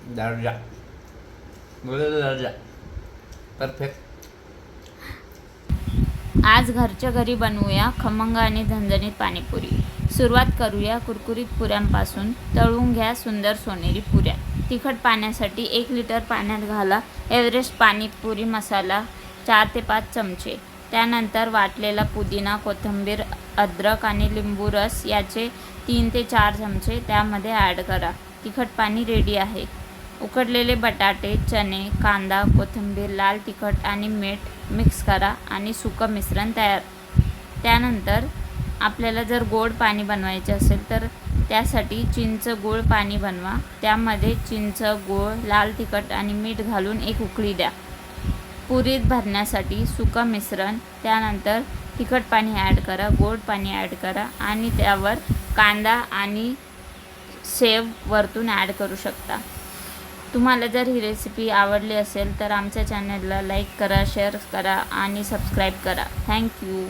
दर्जा बोलतो दर्जा परफेक्ट. आज घरच्या घरी बनवूया खमंग आणि झणझणीत पाणीपुरी. सुरुवात करूया कुरकुरीत पुऱ्यांपासून. तळून घ्या सुंदर सोनेरी पुऱ्या. तिखट पाण्यासाठी 1 लिटर पाण्यात घाला एव्हरेस्ट पाणीपुरी मसाला 4 ते 5 चमचे. त्यानंतर वाटलेला पुदिना, कोथिंबीर, अद्रक आणि लिंबू रस याचे 3 ते 4 चमचे त्यामध्ये ॲड करा. तिखट पाणी रेडी आहे. उकडलेले बटाटे, चणे, कांदा, कोथिंबीर, लाल तिखट आणि मीठ मिक्स करा आणि सुकं मिश्रण तयार. त्यानंतर आपल्याला जर गोड पाणी बनवायचे असेल तर त्यासाठी चिंच गूळ पाणी बनवा. त्यामध्ये चिंच, गूळ, लाल तिखट आणि मीठ घालून एक उकळी द्या. पुरीत भरण्यासाठी सुकं मिश्रण, त्यानंतर तिखट पाणी ॲड करा, गोड पाणी ॲड करा आणि त्यावर कांदा आणि सेव वरतून ॲड करू शकता. तुम्हाला जर ही रेसिपी आवडली असेल तर आमच्या चॅनलला लाईक करा, शेअर करा आणि सबस्क्राईब करा. थँक्यू.